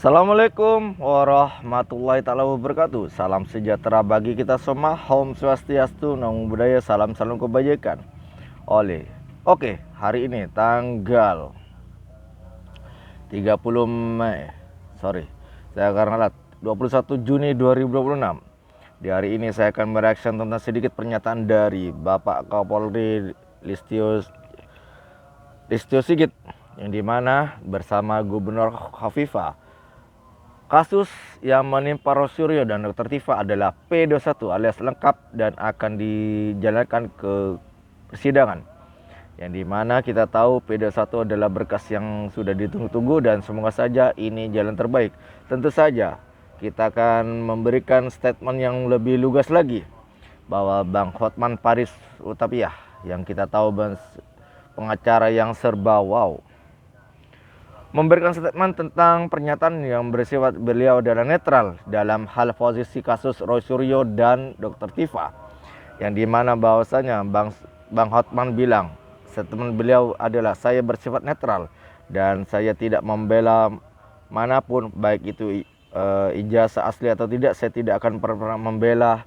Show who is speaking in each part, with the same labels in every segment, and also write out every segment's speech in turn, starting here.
Speaker 1: Assalamualaikum warahmatullahi taala wabarakatuh. Salam sejahtera bagi kita semua. Om Swastiastu, Namo Buddhaya, salam salam kebajikan. Oke, hari ini tanggal 30 Mei. Saya karena 21 Juni 2026. Di hari ini saya akan mereaction tentang sedikit pernyataan dari Bapak Kapolri Listio Sigit, yang dimana bersama Gubernur Khofifah. Kasus yang menimpa Rosuryo dan Dr. Tifa adalah P21 alias lengkap dan akan dijalankan ke persidangan. Yang dimana kita tahu P21 adalah berkas yang sudah ditunggu-tunggu dan semoga saja ini jalan terbaik. Tentu saja kita akan memberikan statement yang lebih lugas lagi bahwa Bang Hotman Paris Hutapea yang kita tahu pengacara yang serba wow memberikan statement tentang pernyataan yang bersifat beliau adalah netral dalam hal posisi kasus Roy Suryo dan Dr. Tifa, yang dimana bahwasanya Bang Hotman bilang statement beliau adalah saya bersifat netral dan saya tidak membela manapun, baik itu ijazah asli atau tidak. Saya tidak akan pernah membela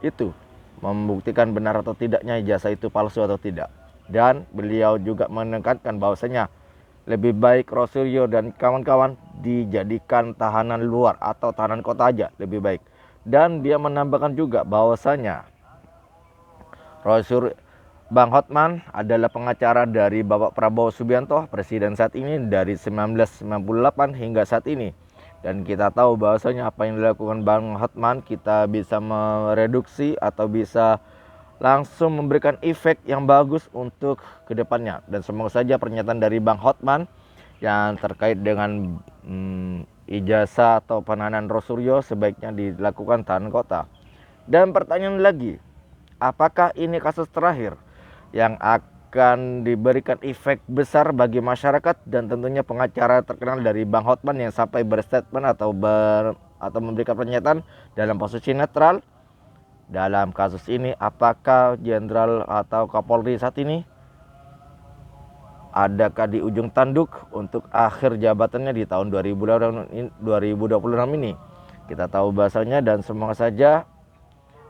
Speaker 1: itu, membuktikan benar atau tidaknya ijazah itu palsu atau tidak. Dan beliau juga menekankan bahwasanya lebih baik Rosuryo dan kawan-kawan dijadikan tahanan luar atau tahanan kota aja lebih baik. Dan dia menambahkan juga bahwasanya Bang Hotman adalah pengacara dari Bapak Prabowo Subianto, presiden saat ini dari 1998 hingga saat ini. Dan kita tahu bahwasanya apa yang dilakukan Bang Hotman kita bisa mereduksi atau bisa langsung memberikan efek yang bagus untuk kedepannya. Dan semoga saja pernyataan dari Bang Hotman yang terkait dengan ijazah atau penahanan Rosuryo sebaiknya dilakukan tahanan kota. Dan pertanyaan lagi, apakah ini kasus terakhir yang akan diberikan efek besar bagi masyarakat? Dan tentunya pengacara terkenal dari Bang Hotman yang sampai berstatement atau memberikan pernyataan dalam posisi netral dalam kasus ini. Apakah jenderal atau Kapolri saat ini adakah di ujung tanduk untuk akhir jabatannya di tahun 2026 ini? Kita tahu bahasanya, dan semoga saja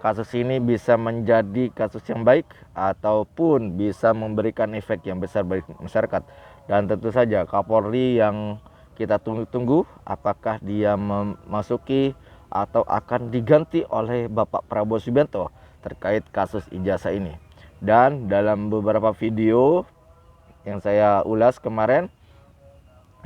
Speaker 1: kasus ini bisa menjadi kasus yang baik ataupun bisa memberikan efek yang besar bagi masyarakat. Dan tentu saja Kapolri yang kita tunggu-tunggu, apakah dia memasuki atau akan diganti oleh Bapak Prabowo Subianto terkait kasus ijazah ini. Dan dalam beberapa video yang saya ulas kemarin,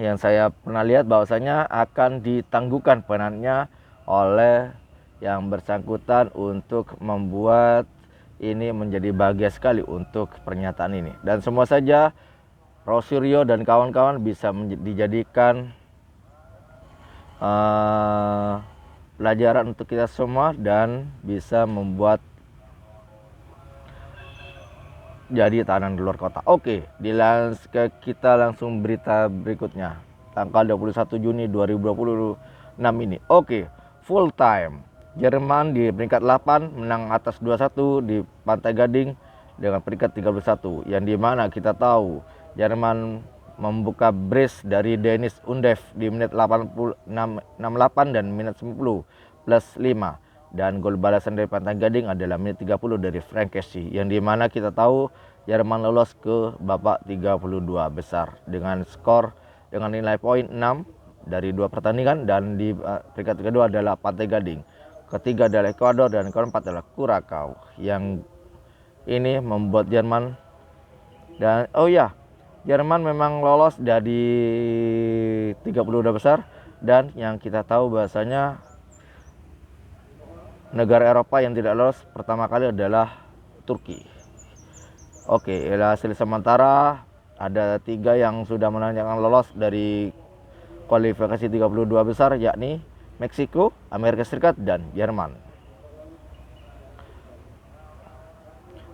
Speaker 1: yang saya pernah lihat bahwasanya akan ditangguhkan perannya oleh yang bersangkutan untuk membuat ini menjadi bahagia sekali untuk pernyataan ini. Dan semua saja Rosuryo dan kawan-kawan bisa dijadikan pelajaran untuk kita semua dan bisa membuat jadi tahanan di luar kota. Oke, kita langsung berita berikutnya. Tanggal 21 Juni 2026 ini. Oke, full time. Jerman di peringkat 8 menang atas 2-1 di Pantai Gading dengan peringkat 31. Yang dimana kita tahu Jerman membuka brace dari Dennis Undev di menit 68 dan menit 90 plus 5. Dan gol balasan dari Pantai Gading adalah menit 30 dari Frank Kessie, yang dimana kita tahu Jerman lolos ke babak 32 besar dengan skor dengan nilai poin 6 dari 2 pertandingan. Dan di peringkat kedua adalah Pantai Gading, ketiga adalah Ekuador, dan keempat adalah Curacao. Yang ini membuat Jerman, dan Jerman memang lolos dari 32 besar. Dan yang kita tahu bahasanya negara Eropa yang tidak lolos pertama kali adalah Turki. Oke, hasil sementara ada 3 yang sudah menanyakan lolos dari kualifikasi 32 besar, yakni Meksiko, Amerika Serikat, dan Jerman.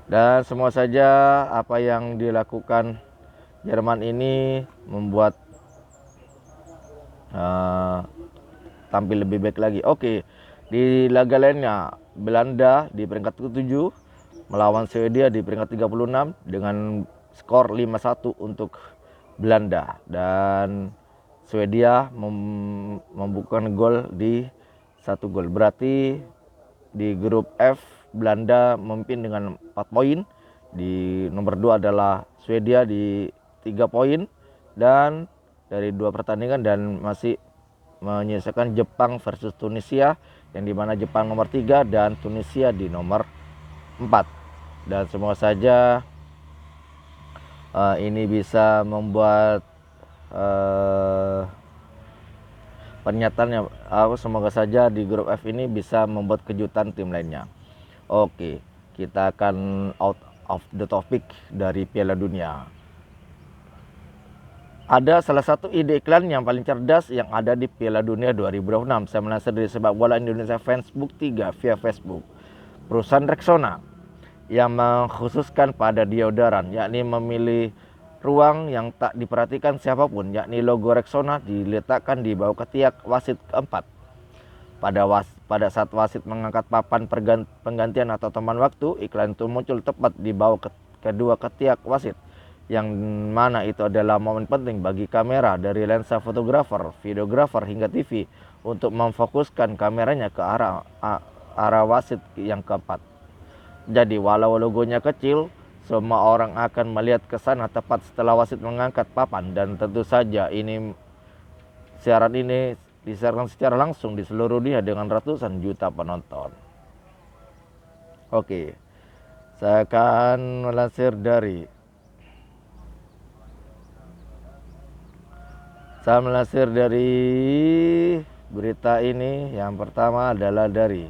Speaker 1: Dan semua saja apa yang dilakukan Jerman ini membuat tampil lebih baik lagi. Oke, di laga lainnya Belanda di peringkat ke-7 melawan Swedia di peringkat 36 dengan skor 5-1 untuk Belanda. Dan Swedia membukukan gol di 1 gol. Berarti di grup F Belanda memimpin dengan 4 poin. Di nomor 2 adalah Swedia di 3 poin, dan dari 2 pertandingan dan masih menyisakan Jepang versus Tunisia, yang dimana Jepang nomor 3 dan Tunisia di nomor 4. Dan semoga saja ini bisa membuat pernyataannya, semoga saja di grup F ini bisa membuat kejutan tim lainnya. Oke, kita akan out of the topic dari Piala Dunia. Ada salah satu ide iklan yang paling cerdas yang ada di Piala Dunia 2026. Saya melansir dari Sepak Bola Indonesia Facebook 3 via Facebook. Perusahaan Rexona yang mengkhususkan pada deodoran, yakni memilih ruang yang tak diperhatikan siapapun, yakni logo Rexona diletakkan di bawah ketiak wasit keempat. Pada saat wasit mengangkat papan penggantian atau teman waktu, iklan itu muncul tepat di bawah kedua ketiak wasit, yang mana itu adalah momen penting bagi kamera dari lensa fotografer, videografer hingga TV untuk memfokuskan kameranya ke arah wasit yang keempat. Jadi walau logonya kecil, semua orang akan melihat ke sana tepat setelah wasit mengangkat papan, dan tentu saja siaran ini disiarkan secara langsung di seluruh dunia dengan ratusan juta penonton. Oke, saya akan melansir dari berita ini. Yang pertama adalah dari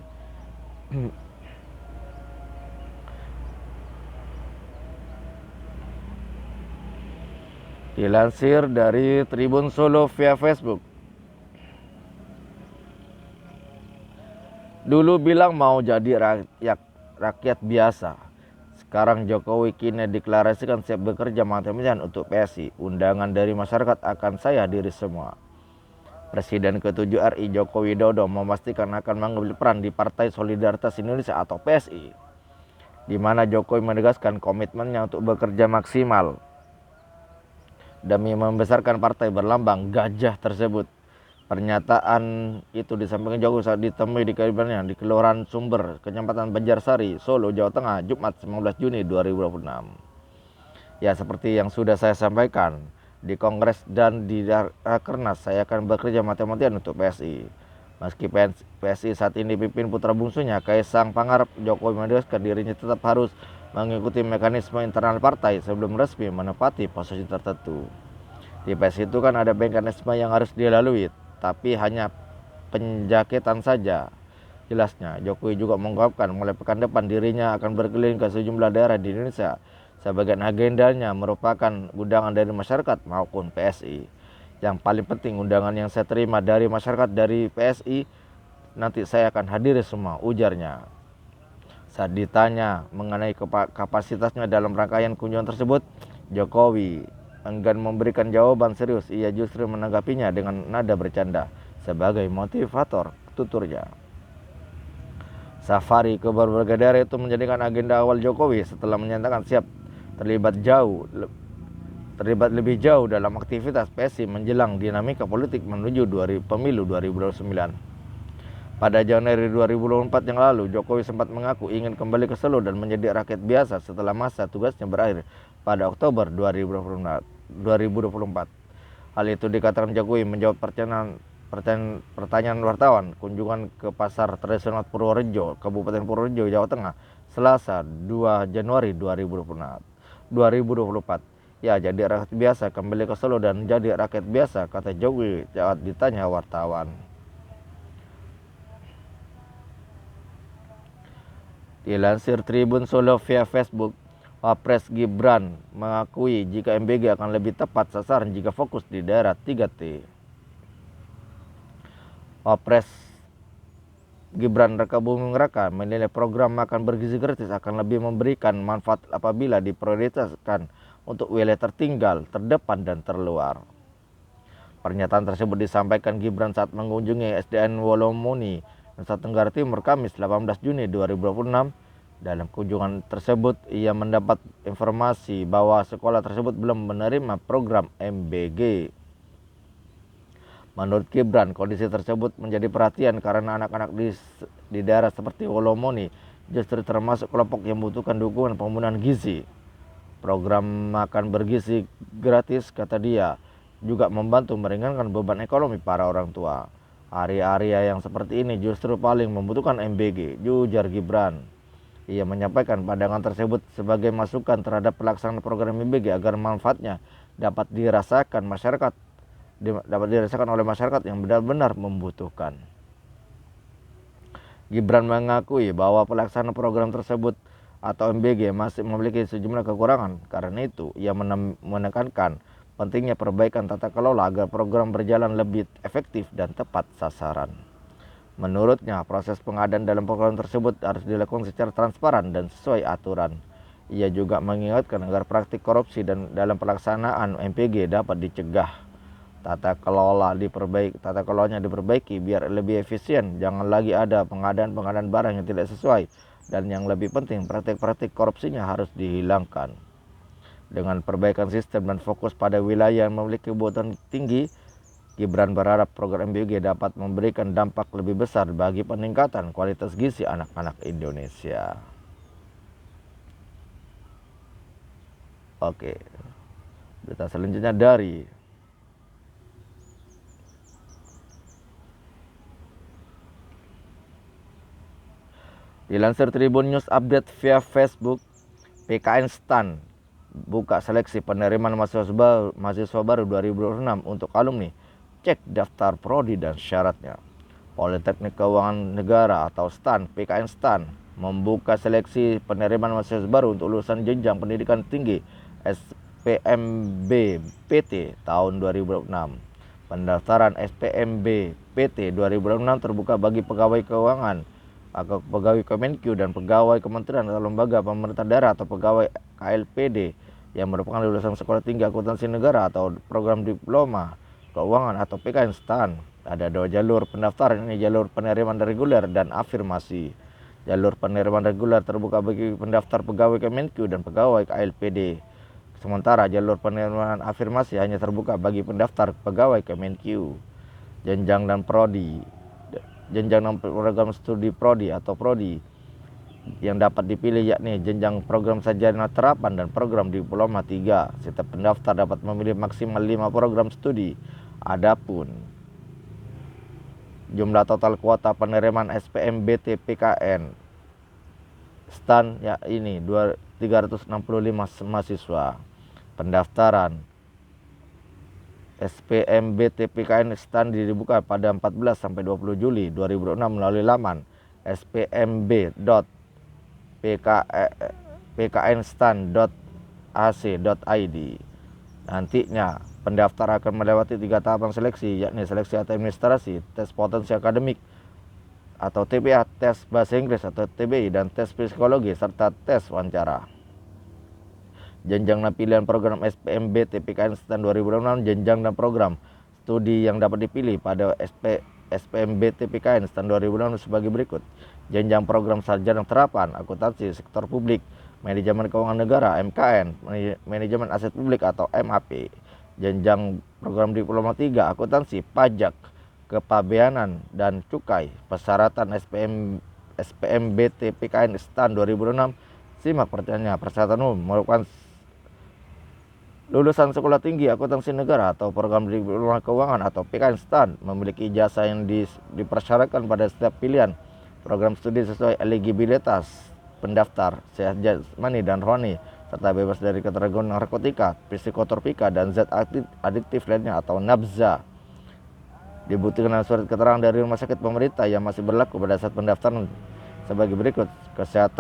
Speaker 1: dilansir dari Tribun Solo via Facebook. Dulu bilang mau jadi rakyat biasa. Sekarang Jokowi kini deklarasikan siap bekerja mati-matian untuk PSI. Undangan dari masyarakat akan saya hadiri semua. Presiden ke-7 RI Joko Widodo memastikan akan mengambil peran di Partai Solidaritas Indonesia atau PSI, di mana Jokowi menegaskan komitmennya untuk bekerja maksimal demi membesarkan partai berlambang gajah tersebut. Pernyataan itu disampaikan Jokowi saat ditemui di kediamannya di Kelurahan Sumber, Kecamatan Banjarsari, Solo, Jawa Tengah, Jumat 19 Juni 2026. Ya, seperti yang sudah saya sampaikan di Kongres dan di Rakernas, saya akan bekerja mati-matian untuk PSI. Meski PSI saat ini dipimpin putra bungsunya Kaisang Pangarep, Jokowi menegaskan dirinya tetap harus mengikuti mekanisme internal partai sebelum resmi menempati posisi tertentu. Di PSI itu kan ada mekanisme yang harus dilalui, tapi hanya penjaketan saja. Jelasnya, Jokowi juga mengungkapkan mulai pekan depan dirinya akan berkeliling ke sejumlah daerah di Indonesia. Sebagian agendanya merupakan undangan dari masyarakat maupun PSI. Yang paling penting, undangan yang saya terima dari masyarakat dari PSI nanti saya akan hadiri semua, ujarnya. Saat ditanya mengenai kapasitasnya dalam rangkaian kunjungan tersebut, Jokowi enggan memberikan jawaban serius. Ia justru menanggapinya dengan nada bercanda sebagai motivator, tuturnya. Safari ke berbagai daerah itu menjadikan agenda awal Jokowi setelah menyatakan siap terlibat lebih jauh dalam aktivitas PSI menjelang dinamika politik menuju pemilu 2029. Pada Januari 2024 yang lalu, Jokowi sempat mengaku ingin kembali ke Solo dan menjadi rakyat biasa setelah masa tugasnya berakhir pada Oktober 2024. Hal itu dikatakan Jokowi menjawab pertanyaan wartawan kunjungan ke pasar tradisional Purworejo, Kabupaten Purworejo, Jawa Tengah, Selasa 2 Januari 2024. Ya, jadi rakyat biasa kembali ke Solo dan jadi rakyat biasa, kata Jokowi saat ditanya wartawan. Dilansir Tribun Solo via Facebook, Wapres Gibran mengakui jika MBG akan lebih tepat sasaran jika fokus di daerah 3T. Wapres Gibran Rakabuming Raka menilai program makan bergizi gratis akan lebih memberikan manfaat apabila diprioritaskan untuk wilayah tertinggal, terdepan, dan terluar. Pernyataan tersebut disampaikan Gibran saat mengunjungi SDN Wolomuni, Nusa Tenggara Timur, Kamis 18 Juni 2026. Dalam kunjungan tersebut, ia mendapat informasi bahwa sekolah tersebut belum menerima program MBG. Menurut Gibran, kondisi tersebut menjadi perhatian karena anak-anak di daerah seperti Wolomoni justru termasuk kelompok yang membutuhkan dukungan pemenuhan gizi. Program makan bergizi gratis, kata dia, juga membantu meringankan beban ekonomi para orang tua. Area-area yang seperti ini justru paling membutuhkan MBG, ujar Gibran. Ia menyampaikan pandangan tersebut sebagai masukan terhadap pelaksanaan program MBG agar manfaatnya dapat dirasakan oleh masyarakat yang benar-benar membutuhkan. Gibran mengakui bahwa pelaksanaan program tersebut atau MBG masih memiliki sejumlah kekurangan. Karena itu, ia menekankan pentingnya perbaikan tata kelola agar program berjalan lebih efektif dan tepat sasaran. Menurutnya, proses pengadaan dalam program tersebut harus dilakukan secara transparan dan sesuai aturan. Ia juga mengingatkan agar praktik korupsi dan dalam pelaksanaan MPG dapat dicegah. Tata kelolanya diperbaiki biar lebih efisien. Jangan lagi ada pengadaan barang yang tidak sesuai. Dan yang lebih penting, praktik-praktik korupsinya harus dihilangkan. Dengan perbaikan sistem dan fokus pada wilayah yang memiliki kebutuhan tinggi, Gibran berharap program MBG dapat memberikan dampak lebih besar bagi peningkatan kualitas gizi anak-anak Indonesia. Oke, berita selanjutnya dari dilansir Tribun News Update via Facebook, PKN STAN buka seleksi penerimaan mahasiswa baru 2006 untuk alumni. Cek daftar prodi dan syaratnya. Politeknik Keuangan Negara atau STAN, PKN STAN, membuka seleksi penerimaan mahasiswa baru untuk lulusan jenjang pendidikan tinggi SPMB PT tahun 2006. Pendaftaran SPMB PT 2006 terbuka bagi pegawai keuangan atau pegawai Kemenkyu dan pegawai kementerian atau lembaga pemerintah daerah atau pegawai KLPD yang merupakan lulusan sekolah tinggi akuntansi negara atau program diploma keuangan atau PKN STAN. Ada 2 jalur pendaftaran, ini jalur penerimaan reguler dan afirmasi. Jalur penerimaan reguler terbuka bagi pendaftar pegawai Kemenkyu dan pegawai KLPD. Sementara jalur penerimaan afirmasi hanya terbuka bagi pendaftar pegawai Kemenkyu. Jenjang dan prodi. Jenjang dan program studi prodi atau prodi yang dapat dipilih yakni jenjang program sarjana terapan dan program diploma 3. Setiap pendaftar dapat memilih maksimal 5 program studi. Adapun jumlah total kuota penerimaan SPMBT PKN STAN ya ini 365 mahasiswa. Pendaftaran SPMBT PKN STAN dibuka pada 14 sampai 20 Juli 2006 melalui laman spmb.pknstan.ac.id. Nantinya pendaftar akan melewati 3 tahapan seleksi, yakni seleksi administrasi, tes potensi akademik atau TPA, tes bahasa Inggris atau TBI, dan tes psikologi serta tes wawancara. Jenjang dan pilihan program SPMBT PKN STAN 2006, jenjang dan program studi yang dapat dipilih pada SPMBT PKN STAN 2006 sebagai berikut. Jenjang program sarjana terapan, akuntansi, sektor publik, manajemen keuangan negara, MKN, manajemen aset publik atau MAP. Jenjang program diploma 3, akuntansi, pajak, kepabeanan, dan cukai. Persyaratan SPMBT PKN STAN 2006. Simak pertanyaannya. Persyaratan umum merupakan lulusan sekolah tinggi akuntansi negara atau program diploma keuangan atau PKN STAN, memiliki ijazah yang dipersyaratkan pada setiap pilihan program studi sesuai eligibilitas pendaftar, sehat jasmani dan rohani, serta bebas dari ketergantungan narkotika, psikotropika, dan zat adiktif lainnya atau nafza. Dibutuhkan surat keterangan dari rumah sakit pemerintah yang masih berlaku pada saat pendaftaran sebagai berikut: surat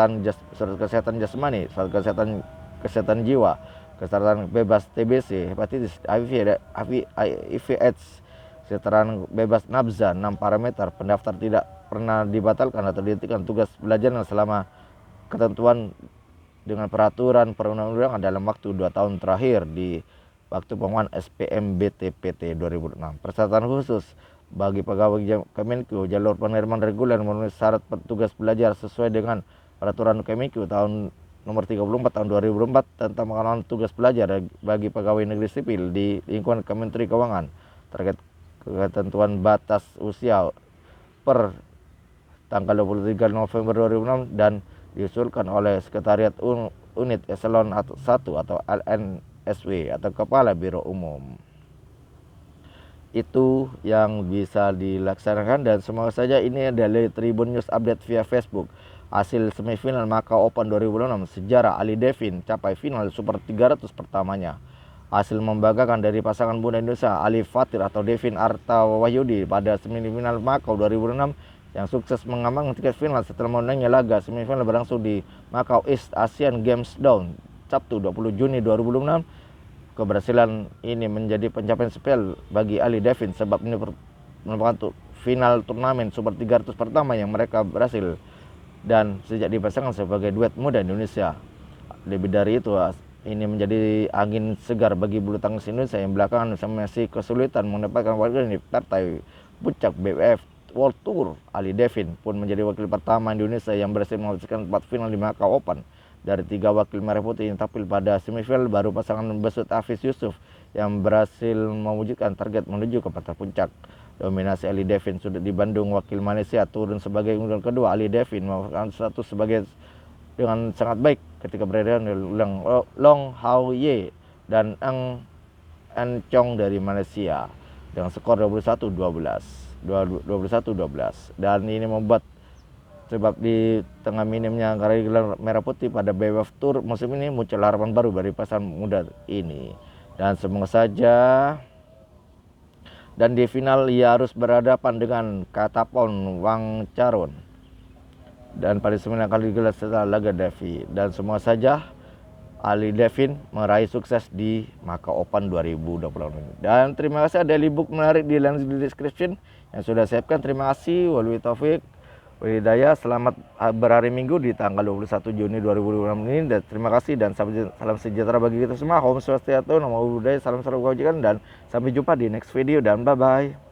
Speaker 1: kesehatan jasmani, surat kesehatan jiwa, keterangan bebas TBC, hepatitis, HIV/AIDS, keterangan bebas nafza. 6 parameter. Pendaftar tidak pernah dibatalkan atau dihentikan tugas belajarnya selama ketentuan dengan peraturan perundang-undangan dalam waktu 2 tahun terakhir di waktu pengumuman SPMBT PT 2006. Persyaratan khusus bagi pegawai Kemenkyu, jalur penerimaan reguler memenuhi syarat petugas belajar sesuai dengan peraturan Kemenkyu tahun nomor 34 tahun 2004 tentang pengenalan tugas belajar bagi pegawai negeri sipil di lingkungan Kementerian Keuangan. Terkait ketentuan batas usia per tanggal 23 November 2006 dan diusulkan oleh Sekretariat Unit Eselon 1 atau LNSW atau Kepala Biro Umum. Itu yang bisa dilaksanakan, dan semoga saja ini adalah Tribun News Update via Facebook. Hasil semifinal Macau Open 2006, sejarah Ali Devin capai final Super 300 pertamanya. Hasil membanggakan dari pasangan muda Indonesia Ali Fatir atau Devin Arta Wahyudi pada semifinal Macau 2006 yang sukses mengamankan tiket final setelah menangnya laga semifinal berlangsung di Macau East Asian Games Dawn Sabtu 20 Juni 2006. Keberhasilan ini menjadi pencapaian spesial bagi Ali Devin sebab ini merupakan final turnamen Super 300 pertama yang mereka berhasil, dan sejak dipasangkan sebagai duet muda Indonesia. Lebih dari itu, ini menjadi angin segar bagi bulu tangkis Indonesia yang belakangan masih kesulitan mendapatkan warga di partai puncak BWF World Tour. Ali Devin pun menjadi wakil pertama Indonesia yang berhasil menghabiskan 4 final di Macau Open. Dari 3 wakil merah putih yang tampil pada semifinal, baru pasangan Besut Hafiz Yusuf yang berhasil mewujudkan target menuju ke partai puncak. Dominasi Ali Devin sudah di Bandung, wakil Malaysia turun sebagai unggulan kedua. Ali Devin merupakan status sebagai dengan sangat baik ketika berada di Long Hao Ye dan Eng Chong dari Malaysia dengan skor 21-12, dan ini membuat sebab di tengah minimnya angka gelar merah putih pada BWF Tour musim ini muncul harapan baru dari pasangan muda ini, dan semoga saja. Dan di final ia harus berhadapan dengan Katapon Wangcharoen dan pada 9 kali gelar setelah laga Devi, dan semoga saja Ali Devin meraih sukses di Macau Open 2020 ini. Dan terima kasih, ada ebook menarik di link di description yang sudah siapkan. Terima kasih. Wabillahi taufik Hidayah. Selamat berhari Minggu di tanggal 21 Juni 2026 ini, dan terima kasih dan salam sejahtera bagi kita semua. Om Swastiastu, Namo Buddhaya, salam kebajikan, dan sampai jumpa di next video, dan bye bye.